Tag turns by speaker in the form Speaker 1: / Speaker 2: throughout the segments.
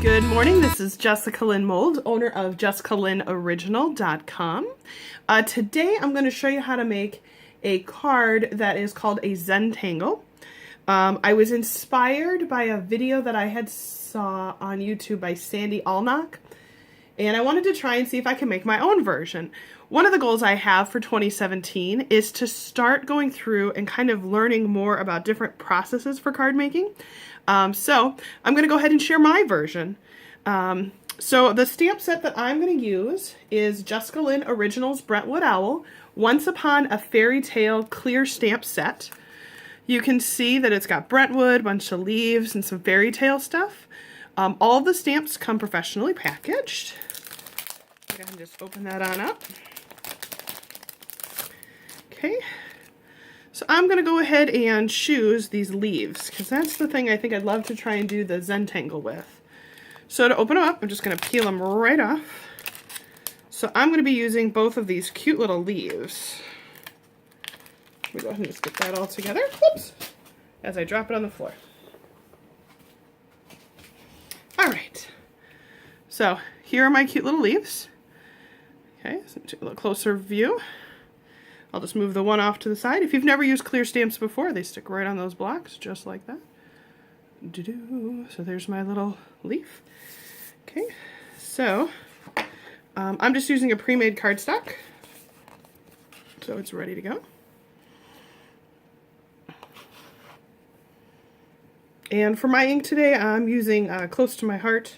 Speaker 1: Good morning, this is Jessica Lynn Mold, owner of JessicaLynnOriginal.com. Today I'm going to show you how to make a card that is called a Zentangle. I was inspired by a video that I had saw on YouTube by Sandy Allnock, and I wanted to try and see if I can make my own version. One of the goals I have for 2017 is to start going through and kind of learning more about different processes for card making. So I'm going to go ahead and share my version. So the stamp set that I'm going to use is Jessica Lynn Originals Brentwood Owl, Once Upon a Fairy Tale clear stamp set. You can see that it's got Brentwood, a bunch of leaves, and some fairy tale stuff. All of the stamps come professionally packaged. Go ahead and just open that on up. Okay. So I'm going to go ahead and choose these leaves, because that's the thing I think I'd love to try and do the Zentangle with. So to open them up, I'm just going to peel them right off. So I'm going to be using both of these cute little leaves. Let me go ahead and just get that all together. Whoops! As I drop it on the floor. Alright. So here are my cute little leaves. Okay, so take a little closer view. I'll just move the one off to the side. If you've never used clear stamps before, they stick right on those blocks, just like that. So there's my little leaf. Okay, so I'm just using a pre-made cardstock, so it's ready to go. And for my ink today, I'm using Close to My Heart.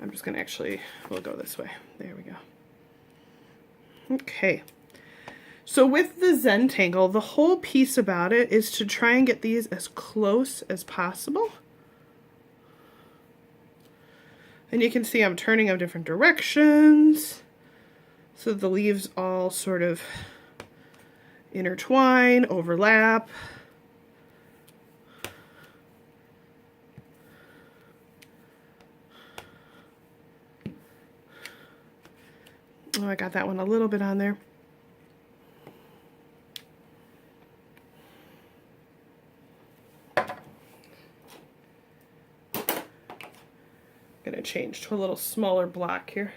Speaker 1: I'm just going to we'll go this way. There we go. Okay. So with the Zentangle, the whole piece about it is to try and get these as close as possible. And you can see I'm turning them different directions, so the leaves all sort of intertwine, overlap. Oh, I got that one a little bit on there. I'm going to change to a little smaller block here.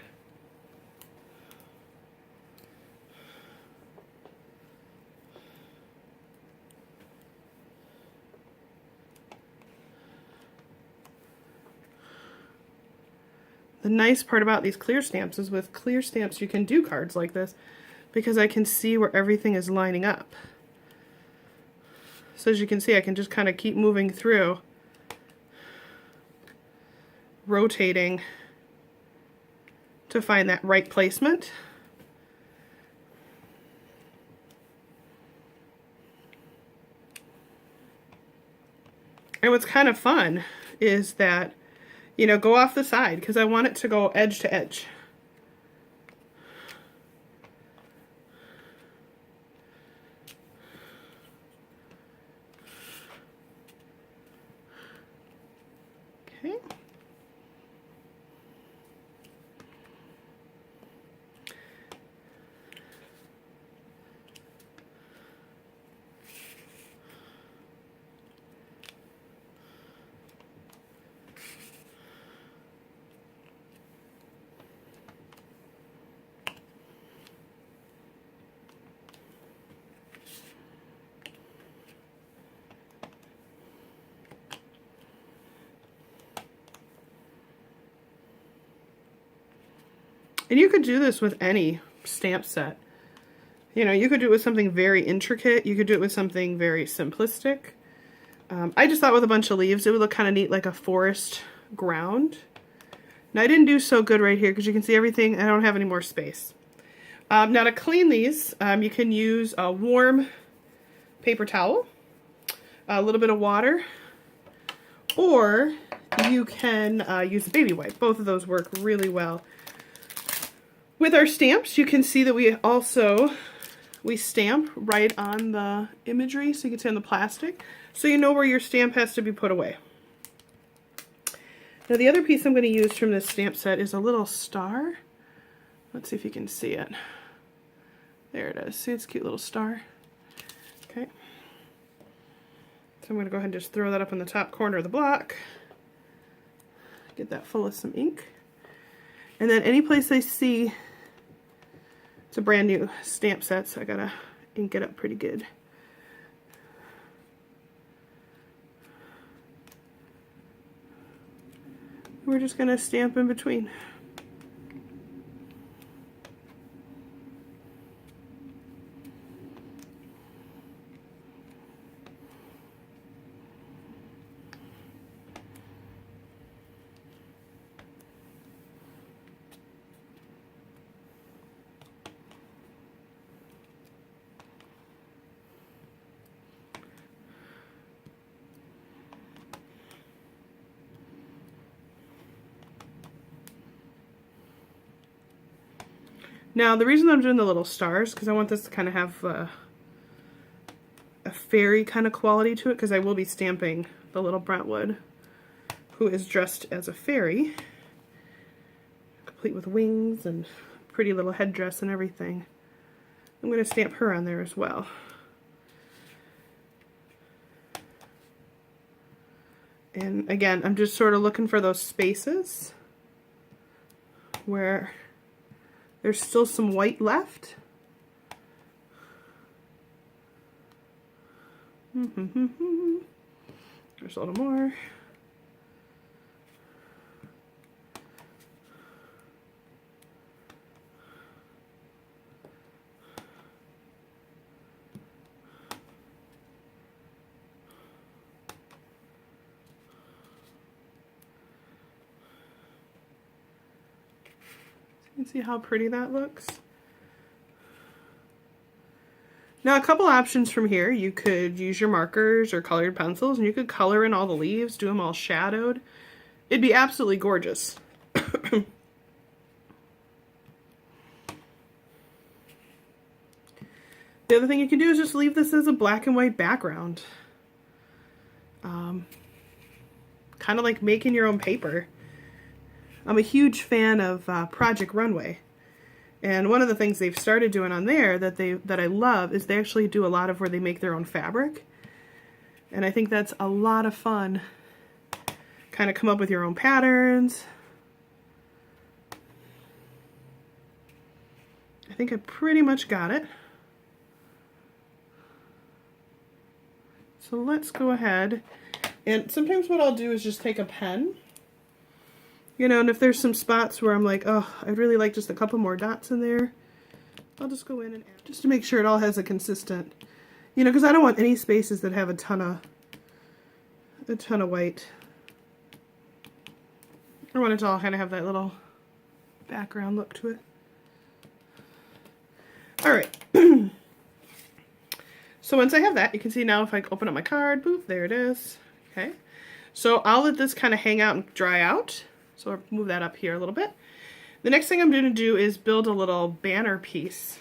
Speaker 1: The nice part about these clear stamps is with clear stamps you can do cards like this because I can see where everything is lining up. So as you can see, I can just kind of keep moving through, rotating to find that right placement. And what's kind of fun is that, you know, go off the side, because I want it to go edge to edge. Okay. And you could do this with any stamp set. You know, you could do it with something very intricate. You could do it with something very simplistic. I just thought with a bunch of leaves, it would look kind of neat, like a forest ground. Now, I didn't do so good right here because you can see everything. I don't have any more space. Now, to clean these, you can use a warm paper towel, a little bit of water, or you can use a baby wipe. Both of those work really well. With our stamps, you can see that we stamp right on the imagery, so you can see on the plastic, so you know where your stamp has to be put away. Now the other piece I'm going to use from this stamp set is a little star. Let's see if you can see it. There it is. See, it's a cute little star. Okay. So I'm going to go ahead and just throw that up in the top corner of the block. Get that full of some ink. And then any place I see it's a brand new stamp set, so I gotta ink it up pretty good. We're just gonna stamp in between. Now, the reason I'm doing the little stars, because I want this to kind of have a fairy kind of quality to it, because I will be stamping the little Brentwood, who is dressed as a fairy, complete with wings and pretty little headdress and everything. I'm going to stamp her on there as well. And again, I'm just sort of looking for those spaces where there's still some white left. There's a little more. You can see how pretty that looks. Now, a couple options from here. You could use your markers or colored pencils, and you could color in all the leaves, do them all shadowed. It'd be absolutely gorgeous. The other thing you can do is just leave this as a black and white background. Kind of like making your own paper. I'm a huge fan of Project Runway, and one of the things they've started doing on there that I love is they actually do a lot of where they make their own fabric, and I think that's a lot of fun. Kind of come up with your own patterns. I think I pretty much got it. So let's go ahead, and sometimes what I'll do is just take a pen. You know, and if there's some spots where I'm like, oh, I'd really like just a couple more dots in there, I'll just go in and add, just to make sure it all has a consistent, you know, because I don't want any spaces that have a ton of white. I want it to all kind of have that little background look to it. All right. So once I have that, you can see now if I open up my card, boop, there it is. Okay. So I'll let this kind of hang out and dry out. So I'll move that up here a little bit. The next thing I'm going to do is build a little banner piece.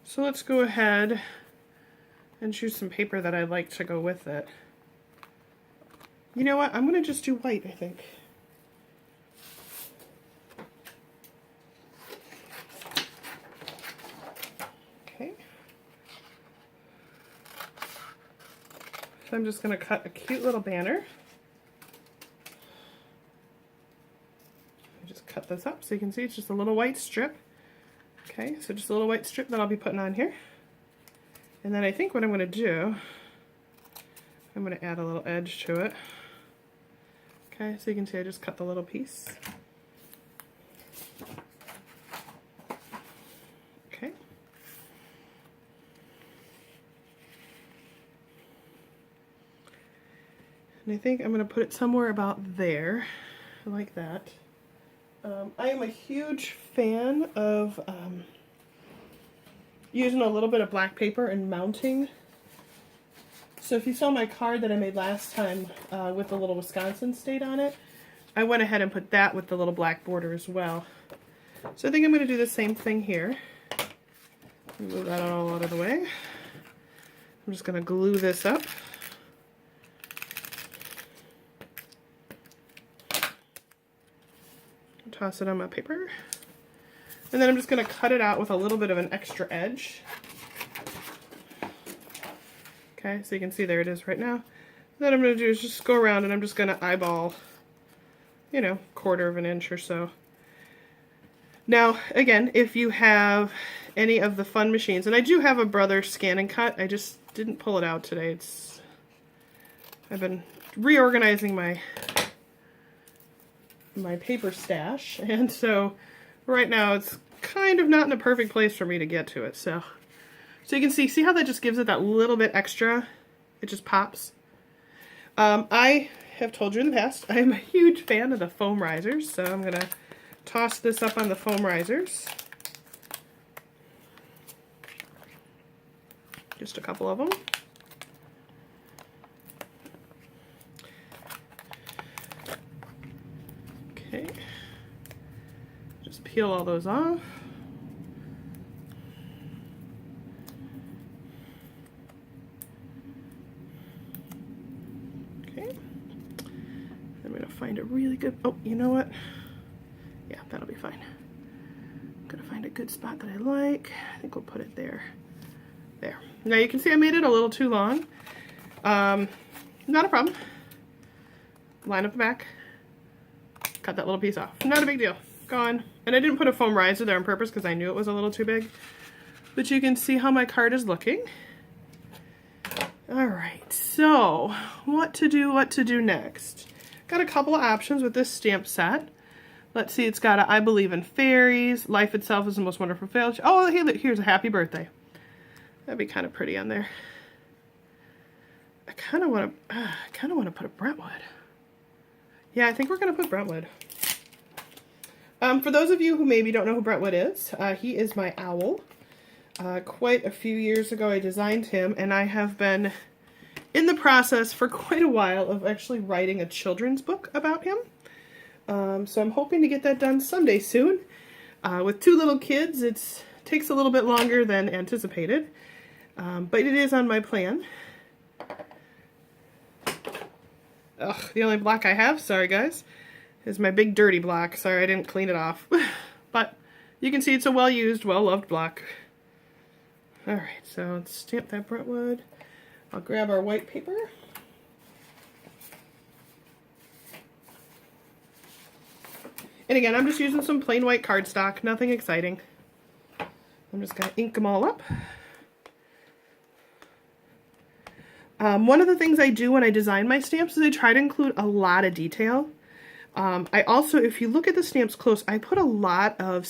Speaker 1: So let's go ahead and choose some paper that I'd like to go with it. You know what? I'm going to just do white, I think. Okay. So I'm just going to cut a cute little banner. I just cut this up so you can see it's just a little white strip. Okay, so just a little white strip that I'll be putting on here. And then I think what I'm going to do, I'm going to add a little edge to it. Okay, so you can see I just cut the little piece. Okay. And I think I'm going to put it somewhere about there, like that. I am a huge fan of using a little bit of black paper and mounting. So if you saw my card that I made last time with the little Wisconsin state on it, I went ahead and put that with the little black border as well. So I think I'm going to do the same thing here. Move that all out of the way. I'm just going to glue this up. Toss it on my paper. And then I'm just going to cut it out with a little bit of an extra edge. Okay, so you can see there it is right now. Then I'm going to do is just go around and I'm just going to eyeball, you know, 1/4 of an inch or so. Now, again, if you have any of the fun machines, and I do have a Brother Scan and Cut, I just didn't pull it out today. I've been reorganizing my paper stash, and so right now it's kind of not in a perfect place for me to get to it. So you can see how that just gives it that little bit extra. It just pops. I have told you in the past, I am a huge fan of the foam risers, so I'm going to toss this up on the foam risers. Just a couple of them. Okay. Just peel all those off. Okay. I'm going to find a really good, oh, you know what? Yeah, that'll be fine. I'm going to find a good spot that I like. I think we'll put it there. There. Now you can see I made it a little too long. Not a problem. Line up the back. Cut that little piece off. Not a big deal. Gone. And I didn't put a foam riser there on purpose because I knew it was a little too big. But you can see how my card is looking. Alright, so what to do next? Got a couple of options with this stamp set. Let's see, it's got a I Believe in Fairies, Life Itself is the Most Wonderful Fail. Oh, here's a Happy Birthday. That'd be kind of pretty on there. I kind of want to put a Brentwood. Yeah, I think we're going to put Brentwood. For those of you who maybe don't know who Brentwood is, he is my owl. Quite a few years ago I designed him, and I have been in the process for quite a while of actually writing a children's book about him. So I'm hoping to get that done someday soon. With 2 little kids, it takes a little bit longer than anticipated, but it is on my plan. Ugh, the only block I have, sorry guys, is my big dirty block. Sorry I didn't clean it off. But you can see it's a well-used, well-loved block. Alright, so let's stamp that Brentwood. I'll grab our white paper. And again, I'm just using some plain white cardstock, nothing exciting. I'm just going to ink them all up. One of the things I do when I design my stamps is I try to include a lot of detail. I also, if you look at the stamps close, I put a lot of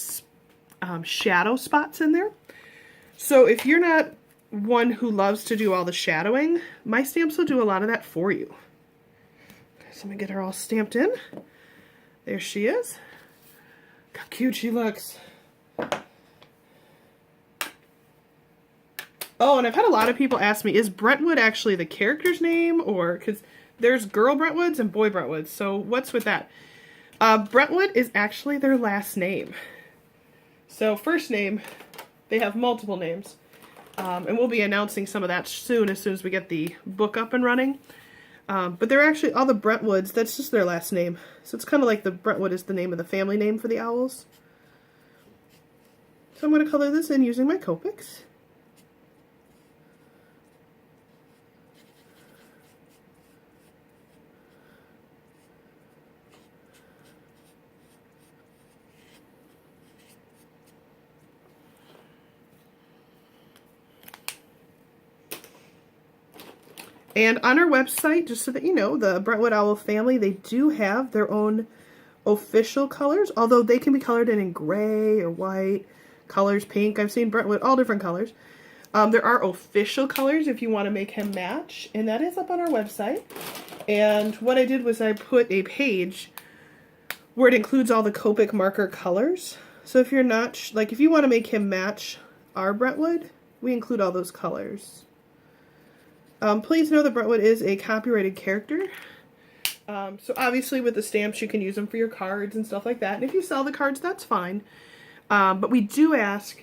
Speaker 1: shadow spots in there. So if you're not one who loves to do all the shadowing, my stamps will do a lot of that for you. Okay, so I'm going to get her all stamped in. There she is. Look how cute she looks. Oh, and I've had a lot of people ask me, is Brentwood actually the character's name? Or, because there's girl Brentwoods and boy Brentwoods, so what's with that? Brentwood is actually their last name. So first name, they have multiple names. And we'll be announcing some of that soon as we get the book up and running. But they're actually, all the Brentwoods, that's just their last name. So it's kind of like the Brentwood is the name of the family name for the owls. So I'm going to color this in using my Copics. And on our website, just so that you know, the Brentwood Owl family, they do have their own official colors, although they can be colored in gray or white, colors, pink. I've seen Brentwood, all different colors. There are official colors if you want to make him match, and that is up on our website. And what I did was I put a page where it includes all the Copic marker colors. So if you're not, like if you want to make him match our Brentwood, we include all those colors. Please know that Brentwood is a copyrighted character. So obviously with the stamps you can use them for your cards and stuff like that. And if you sell the cards, that's fine. But we do ask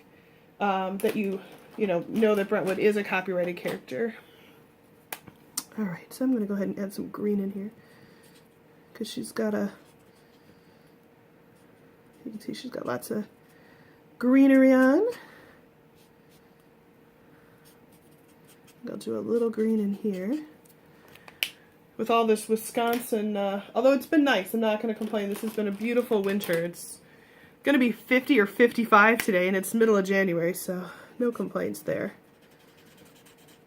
Speaker 1: that you know that Brentwood is a copyrighted character. Alright, so I'm going to go ahead and add some green in here. Because she's got you can see she's got lots of greenery on. I'll do a little green in here. With all this Wisconsin, although it's been nice, I'm not going to complain. This has been a beautiful winter. It's going to be 50 or 55 today, and it's middle of January, so no complaints there.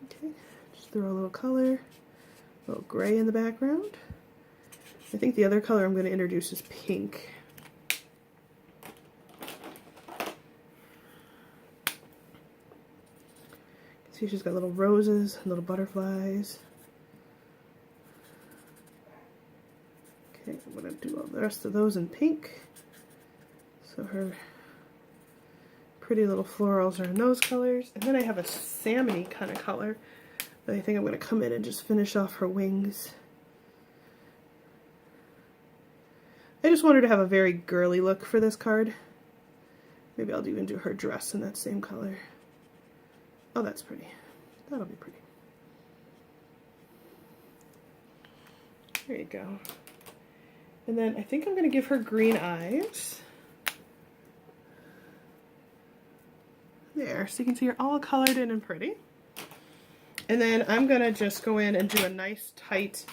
Speaker 1: Okay, just throw a little color, a little gray in the background. I think the other color I'm going to introduce is pink. See, she's got little roses, little butterflies. Okay, I'm going to do all the rest of those in pink. So her pretty little florals are in those colors. And then I have a salmon-y kind of color that I think I'm going to come in and just finish off her wings. I just want her to have a very girly look for this card. Maybe I'll even do her dress in that same color. Oh, that's pretty. That'll be pretty. There you go. And then I think I'm going to give her green eyes. There, so you can see her all colored in and pretty. And then I'm going to just go in and do a nice tight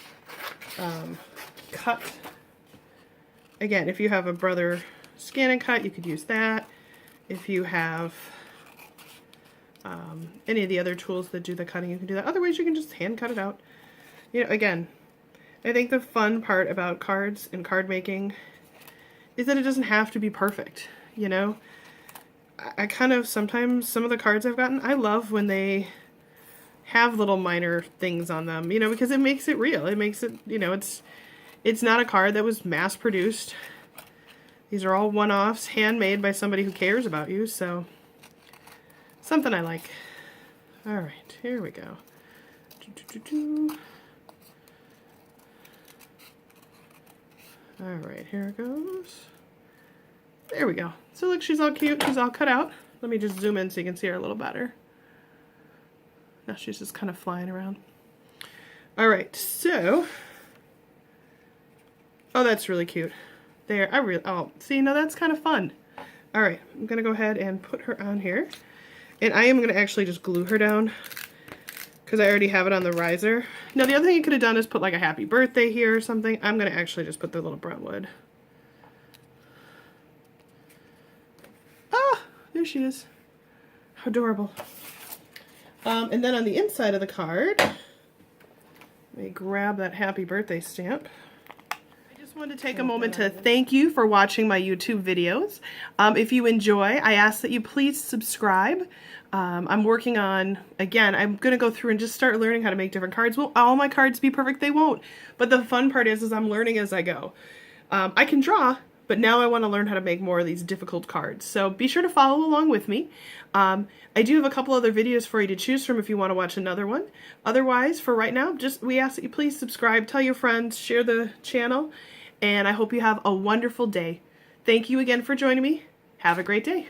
Speaker 1: cut. Again, if you have a Brother Scan and Cut, you could use that. If you have any of the other tools that do the cutting, you can do that. Otherwise, you can just hand cut it out. You know, again, I think the fun part about cards and card making is that it doesn't have to be perfect, you know? I kind of, sometimes, some of the cards I've gotten, I love when they have little minor things on them, you know, because it makes it real. It makes it, you know, it's not a card that was mass-produced. These are all one-offs, handmade by somebody who cares about you, so something I like. All right, here we go. All right, here it goes. There we go. So look, she's all cute. She's all cut out. Let me just zoom in so you can see her a little better. Now she's just kind of flying around. All right, so, oh, that's really cute. There, oh, see, now that's kind of fun. All right, I'm gonna go ahead and put her on here. And I am gonna actually just glue her down because I already have it on the riser. Now the other thing you could have done is put like a happy birthday here or something. I'm gonna actually just put the little Brentwood. Ah, there she is. How adorable. And then on the inside of the card, let me grab that happy birthday stamp. I just wanted to take a moment to thank you for watching my YouTube videos. If you enjoy, I ask that you please subscribe. I'm working on, again, I'm going to go through and just start learning how to make different cards. Will all my cards be perfect? They won't. But the fun part is I'm learning as I go. I can draw, but now I want to learn how to make more of these difficult cards. So be sure to follow along with me. I do have a couple other videos for you to choose from if you want to watch another one. Otherwise, for right now, we ask that you please subscribe, tell your friends, share the channel, and I hope you have a wonderful day. Thank you again for joining me. Have a great day.